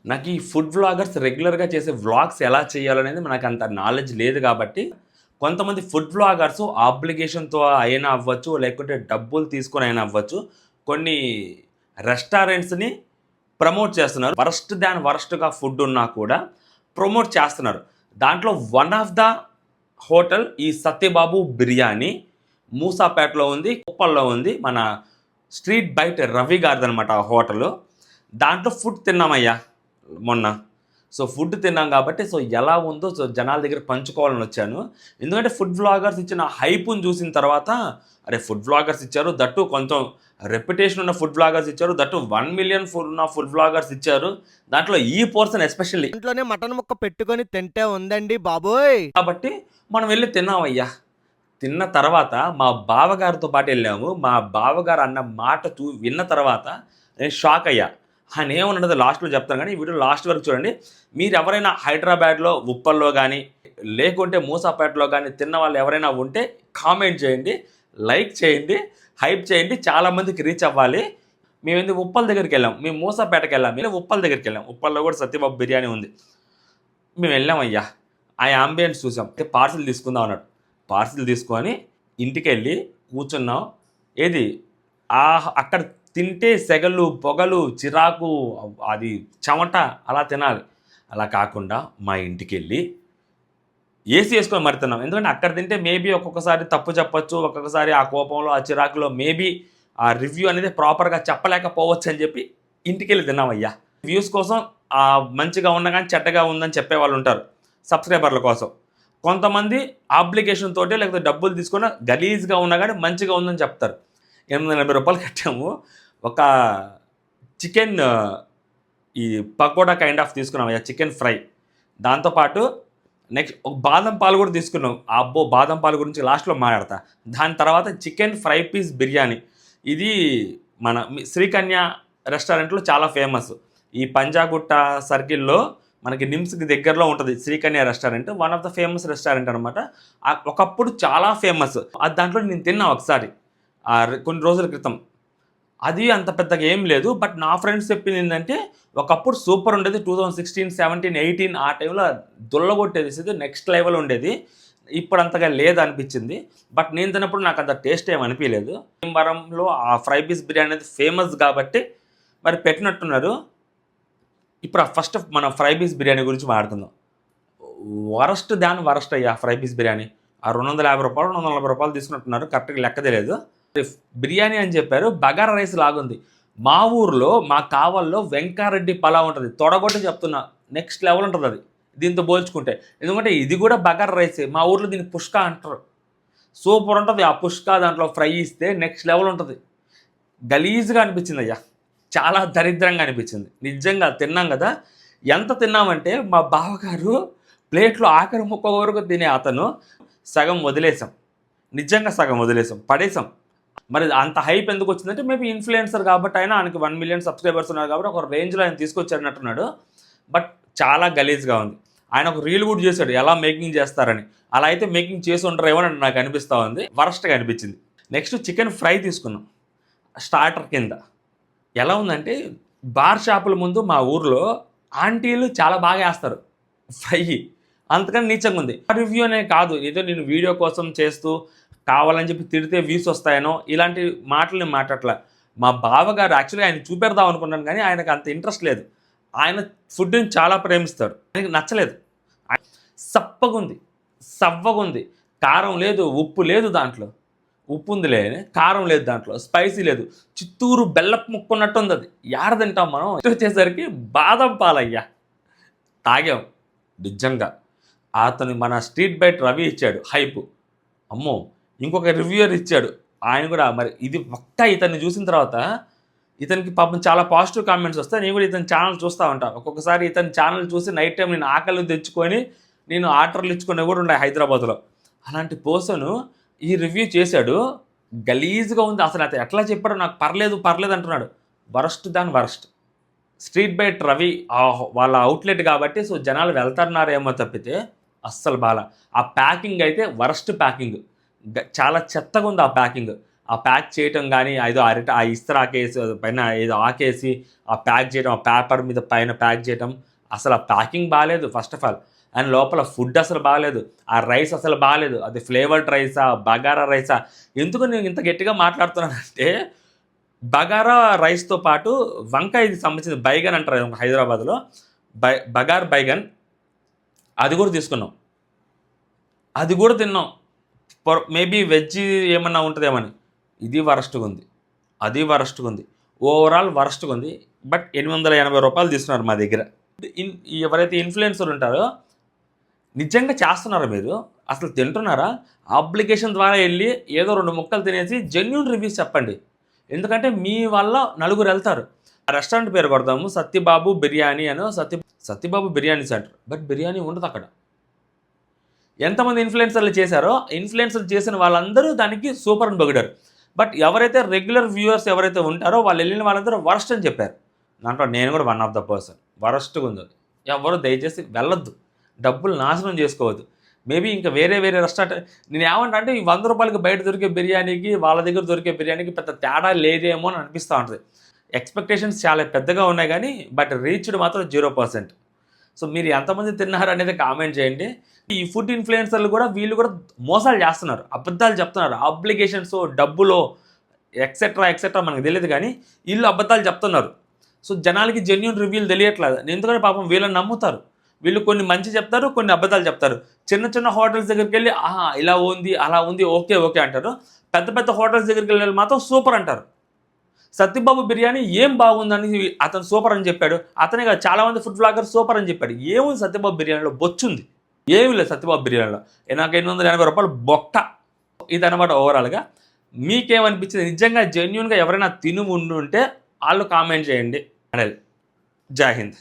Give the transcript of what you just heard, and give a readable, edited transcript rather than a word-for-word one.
నాకు ఈ food vloggers రెగ్యులర్‌గా చేసే వ్లాగ్స్ ఎలా చేయాలనేది నాకంత నాలెడ్జ్ లేదు కాబట్టి, కొంతమంది ఫుడ్ వ్లాగర్స్ ఆబ్లిగేషన్‌తో అయినా అవ్వచ్చు, లేకుంటే డబ్బులు తీసుకొని అయినా అవ్వచ్చు. కొన్ని రెస్టారెంట్స్‌ని ప్రమోట్ చేస్తున్నారు. వరస్ట్ దాన్ వరస్ట్‌గా ఫుడ్ ఉన్నా కూడా ప్రమోట్ చేస్తున్నారు. దాంట్లో వన్ ఆఫ్ ద హోటల్ ఈ సత్యబాబు బిర్యానీ మూసాపేటలో ఉంది, కుప్పంలో ఉంది. మన స్ట్రీట్ బయట రవి గారిదనమాట ఆ హోటలు. దాంట్లో ఫుడ్ తిన్నామయ్యా మొన్న. సో ఫుడ్ తిన్నాం కాబట్టి ఎలా ఉందో జనాల దగ్గర పంచుకోవాలని వచ్చాను. ఎందుకంటే ఫుడ్ వ్లాగర్స్ ఇచ్చిన హైప్‌ని చూసిన తర్వాత, అరే ఫుడ్ వ్లాగర్స్ ఇచ్చారు, దట్టు కొంచెం రెప్యుటేషన్ ఉన్న ఫుడ్ వ్లాగర్స్ ఇచ్చారు, దట్టు 1,000,000 ఉన్న ఫుడ్ వ్లాగర్స్ ఇచ్చారు. దాంట్లో ఈ పర్సన్ ఎస్పెషల్లీ ఇంట్లోనే మటన్ ముక్క పెట్టుకొని తింటే ఉందండి బాబోయ్! కాబట్టి మనం వెళ్ళి తిన్నామయ్యా. తిన్న తర్వాత మా బావగారితో పాటు వెళ్ళాము. మా బావగారు అన్న మాట విన్న తర్వాత నేను షాక్ అయ్యా. ఆయన ఏమన్నదో లాస్ట్‌లో చెప్తాను కానీ, ఈ వీడియో లాస్ట్ వరకు చూడండి. మీరెవరైనా హైదరాబాద్‌లో, ఉప్పల్లో గానీ, లేకుంటే మూసాపేటలో గానీ తిన్న వాళ్ళు ఎవరైనా ఉంటే కామెంట్ చేయండి, లైక్ చేయండి, హైప్ చేయండి. చాలామందికి రీచ్ అవ్వాలి. మేమేంది ఉప్పల్ దగ్గరికెళ్ళాం. మేము మూసాపేటకెళ్ళాం. మేము ఉప్పల్ దగ్గరికెళ్ళాం. ఉప్పల్లో కూడా సత్యబాబు బిర్యానీ ఉంది. మేము వెళ్ళామయ్యా. ఆ యాంబియన్స్ చూసాం. పార్సిల్ తీసుకుందాం అన్నాడు. పార్సిల్ తీసుకొని ఇంటికెళ్ళి కూర్చున్నాం. ఏది అక్కడ తింటే సెగలు, పొగలు, చిరాకు, అది చెమట అలా తినాలి. అలా కాకుండా మా ఇంటికెళ్ళి ఏసీ యేసుకొని మరి తిన్నాం. ఎందుకంటే అక్కడ తింటే మేబీ ఒక్కొక్కసారి తప్పు చెప్పొచ్చు. ఒక్కొక్కసారి ఆ కోపంలో, ఆ చిరాకులో మేబీ ఆ రివ్యూ అనేది ప్రాపర్‌గా చెప్పలేకపోవచ్చు అని చెప్పి ఇంటికెళ్ళి తిన్నామయ్యా. వ్యూస్ కోసం మంచిగా ఉన్నా గానీ చెడ్డగా ఉందని చెప్పేవాళ్ళుంటారు సబ్స్క్రైబర్ల కోసం. కొంతమంది ఆబ్లిగేషన్ తోటి లేకపోతే డబ్బులు తీసుకొని గలీజ్‌గా ఉన్నా గానీ మంచిగా ఉందని చెప్తారు. రూ. 880 కట్టాము. ఒక చికెన్ ఈ పకోడా కైండ్ ఆఫ్ తీసుకున్నామయ్యా, చికెన్ ఫ్రై. దాంతో పాటు నెక్స్ట్ ఒక బాదం పాలు కూడా తీసుకున్నాం. అబ్బో! బాదం పాలు గురించి లాస్ట్‌లో మాట్లాడతా. దాని తర్వాత చికెన్ ఫ్రై పీస్ బిర్యానీ. ఇది మన శ్రీకన్య రెస్టారెంట్‌లో చాలా ఫేమస్. ఈ పంజాగుట్ట సర్కిల్‌లో మనకి నిమ్స్‌కి దగ్గరలో ఉంటది Srikanya restaurant. One of the famous restaurant అనమాట. ఒకప్పుడు చాలా ఫేమస్. దాంట్లో నేను తిన్నా ఒకసారి. కొన్ని రోజుల క్రితం. అది అంత పెద్దగా ఏం లేదు. బట్ నా ఫ్రెండ్స్ చెప్పిందేంటంటే, ఒకప్పుడు సూపర్ ఉండేది. 2016, 17, 18 ఆ టైంలో దుల్లగొట్టేసేది నెక్స్ట్ లెవెల్ ఉండేది. ఇప్పుడు అంతగా లేదనిపించింది. బట్ నేను తిన్నప్పుడు నాకు అంత టేస్ట్ ఏమి అనిపియలేదు. భీమవరంలో ఆ ఫ్రై పీస్ బిర్యానీ అనేది ఫేమస్ కాబట్టి మరి పెట్టినట్టున్నారు. ఇప్పుడు ఫస్ట్ మన ఫ్రై పీస్ బిర్యానీ గురించి మాట్లాడుకుందాం. వరస్ట్ దాన్ వరస్ట్ అయ్యా ఫ్రై పీస్ బిర్యానీ. ఆ రూ. 250, రూ. 240 తీసుకున్నట్టున్నారు. కరెక్ట్‌గా లెక్క తెలీదు. బిర్యానీ అని చెప్పారు. బగారా రైస్ లాగుంది. మా ఊర్లో, మా కావల్లో వెంకారెడ్డి పలావ్ ఉంటది. తొడగొట్టి చెప్తున్నా. నెక్స్ట్ లెవెల్ ఉంటదది దీంతో పోల్చుకుంటే. ఎందుకంటే ఇది కూడా బగారా రైసే. మా ఊర్లో దీన్ని పుష్కా అంటారు. సూపర్ ఉంటది. ఆ పుష్కా దాంట్లో ఫ్రై ఇస్తే నెక్స్ట్ లెవెల్ ఉంటది. గలీజ్‌గా అనిపించిందయ్యా. చాలా దరిద్రంగా అనిపించింది. నిజంగా తిన్నాం కదా! ఎంత తిన్నామంటే మా బావగారు ప్లేట్‌లో ఆఖరి ముక్క వరకు తినే అతను సగం వదిలేసాం. నిజంగా సగం వదిలేసాం. పడేసాం. మరి అంత హైప్ ఎందుకొచ్చిందంటే మేబీ ఇన్‌ఫ్లుయెన్సర్ కాబట్టి ఆయనకి 1,000,000 సబ్స్క్రైబర్స్ ఉన్నారు కాబట్టి ఒక రేంజ్‌లో ఆయన తీసుకొచ్చారన్నట్టున్నాడు. బట్ చాలా గలీజ్‌గా ఉంది. ఆయన ఒక రీల్ కూడా చేశాడు ఎలా మేకింగ్ చేస్తారని. అలా అయితే మేకింగ్ చేసి ఉండరేమో అని నాకు అనిపిస్తా ఉంది. వరస్ట్‌గా అనిపించింది. నెక్స్ట్ చికెన్ ఫ్రై తీసుకున్నాం. స్టార్టర్ కింద. ఎలా ఉందంటే బార్ షాపుల ముందు మా ఊర్లో ఆంటీలు చాలా బాగా ఏస్తారు ఫ్రై. అంతకని నీచంగా ఉంది. రివ్యూ అనే కాదు, ఏదో నేను వీడియో కోసం చేస్తూ కావాలని చెప్పి తిడితే వ్యూస్ వస్తాయనో ఇలాంటి మాటలు నేను మాట్లాడట్లా. మా బావగారు యాక్చువల్‌గా ఆయన చూపెడదాం అనుకున్నాను కానీ ఆయనకు అంత ఇంట్రెస్ట్ లేదు. ఆయన ఫుడ్‌ని చాలా ప్రేమిస్తాడు. ఆయనకి నచ్చలేదు. సప్పగుంది, సవ్వగుంది. కారం లేదు, ఉప్పు లేదు దాంట్లో. ఉప్పు ఉందిలే, కారం లేదు దాంట్లో, స్పైసీ లేదు. చిత్తూరు బెల్లపు ముక్క ఉన్నట్టుంది అది. యాడ తింటాం మనం? వచ్చేసరికి బాదం పాలయ్యా. తాగాం. నిజంగా అతను మన స్ట్రీట్ బైట్ రవి ఇచ్చాడు హైప్. అమ్మో! ఇంకొక రివ్యూయర్ ఇచ్చాడు. ఆయన కూడా మరి ఇది పక్కా ఇతన్ని చూసిన తర్వాత ఇతనికి పాపం చాలా పాజిటివ్ కామెంట్స్ వస్తాయి. నేను కూడా ఇతని ఛానల్ చూస్తూ ఉంటా. ఒక్కొక్కసారి ఇతని ఛానల్ చూసి నైట్ టైం నేను ఆకలి తెచ్చుకొని నేను ఆర్డర్లు ఇచ్చుకునేవి కూడా ఉన్నాయి హైదరాబాద్‌లో. అలాంటి పర్సను ఈ రివ్యూ చేశాడు. గలీజ్‌గా ఉంది. అసలు అతను ఎట్లా చెప్పాడో నాకు పర్లేదు, పర్లేదు అంటున్నాడు. వరస్ట్ దాన్ వరస్ట్. స్ట్రీట్ బైట్ రవి వాళ్ళ అవుట్‌లెట్ కాబట్టి జనాలు వెళ్తున్నారేమో తప్పితే అస్సలు బాల. ఆ ప్యాకింగ్ అయితే వరస్ట్ ప్యాకింగ్. చాలా చెత్తగా ఉంది ఆ ప్యాకింగ్. ఆ ప్యాక్ చేయటం కానీ ఏదో ఆ ఇస్తరాకేసి పైన ఏదో ఆకేసి ఆ ప్యాక్ చేయడం, ఆ పేపర్ మీద పైన ప్యాక్ చేయడం, అసలు ఆ ప్యాకింగ్ బాగాలేదు ఫస్ట్ ఆఫ్ ఆల్. అండ్ లోపల ఫుడ్ అసలు బాగాలేదు, ఆ రైస్ అసలు బాగాలేదు. అది ఫ్లేవర్డ్ రైసా, బగారా రైసా? ఎందుకు నేను ఇంత గట్టిగా మాట్లాడుతున్నానంటే, బగారా రైస్తో పాటు వంకాయకి సంబంధించిన బైగన్ అంటారు హైదరాబాద్లో, బగార్ బైగన్, అది కూడా తీసుకున్నాం, అది కూడా తిన్నాం. మేబీ వెజ్ ఏమన్నా ఉంటుందేమని. ఇది వరస్ట్గా ఉంది, అది వరస్ట్గా ఉంది, ఓవరాల్ వరస్ట్గా ఉంది. బట్ 880 రూపాయలు తీసుకున్నారు మా దగ్గర. ఎవరైతే ఇన్ఫ్లుయెన్సర్ ఉంటారో నిజంగా చేస్తున్నారా మీరు? అసలు తింటున్నారా? అప్లికేషన్ ద్వారా వెళ్ళి ఏదో 2 ముక్కలు తినేసి జెన్యూన్ రివ్యూస్ చెప్పండి. ఎందుకంటే మీ వల్ల నలుగురు వెళ్తారు. ఆ రెస్టారెంట్ పేరు కొడదాము, సత్యబాబు బిర్యానీ అనో, సత్యబాబు బిర్యానీ సెంటర్. బట్ బిర్యానీ ఉండదు అక్కడ. ఎంతమంది ఇన్ఫ్లుయెన్సర్లు చేశారో, ఇన్ఫ్లుయెన్సర్లు చేసిన వాళ్ళందరూ దానికి సూపర్ అని పొగిడారు. బట్ ఎవరైతే రెగ్యులర్ వ్యూవర్స్ ఎవరైతే ఉంటారో వాళ్ళు వెళ్ళిన వాళ్ళందరూ వరస్ట్ అని చెప్పారు. దాంట్లో నేను కూడా వన్ ఆఫ్ ద పర్సన్. వరస్ట్గా ఉంది అది. ఎవరు దయచేసి వెళ్ళొద్దు, డబ్బులు నాశనం చేసుకోవద్దు. మేబీ ఇంకా వేరే రెస్టారెంట్, నేను ఏమంటా అంటే ఈ 100 రూపాయలకి బయట దొరికే బిర్యానీకి వాళ్ళ దగ్గర దొరికే బిర్యానీకి పెద్ద తేడా లేదేమో అని అనిపిస్తూ ఉంటుంది. ఎక్స్పెక్టేషన్స్ చాలా పెద్దగా ఉన్నాయి కానీ బట్ రీచ్డ్ మాత్రం 0%. సో మీరు ఎంతమంది తిన్నారు అనేది కామెంట్ చేయండి. ఈ ఫుడ్ ఇన్ఫ్లుయెన్సర్లు కూడా వీళ్ళు కూడా మోసాలు చేస్తున్నారు, అబద్ధాలు చెప్తున్నారు. అప్లికేషన్స్, డబ్బులో ఎక్సెట్రా మనకు తెలియదు కానీ వీళ్ళు అబద్ధాలు చెప్తున్నారు. సో జనాలకి జెన్యూన్ రివ్యూలు తెలియట్లేదు. ఎందుకంటే పాపం వీళ్ళని నమ్ముతారు. వీళ్ళు కొన్ని మంచి చెప్తారు, కొన్ని అబద్ధాలు చెప్తారు. చిన్న హోటల్స్ దగ్గరికి వెళ్ళి ఇలా ఉంది, అలా ఉంది, ఓకే అంటారు. పెద్ద హోటల్స్ దగ్గరికి వెళ్ళి మాత్రం సూపర్ అంటారు. సత్యబాబు బిర్యానీ ఏం బాగుందని అతను సూపర్ అని చెప్పాడు. అతనే కాదు, చాలామంది ఫుడ్ బ్లాగర్ సూపర్ అని చెప్పాడు. ఏముంది సత్యబాబు బిర్యానీలో? బొచ్చుంది, ఏమీ లేదు సత్యబాబు బిర్యానీలో. నాకు 880 రూపాయలు బొక్క. ఇదన్నమాట ఓవరాల్గా. మీకేమనిపించింది? నిజంగా జెన్యూన్గా ఎవరైనా తిని ఉండుంటే వాళ్ళు కామెంట్ చేయండి. జై హింద్.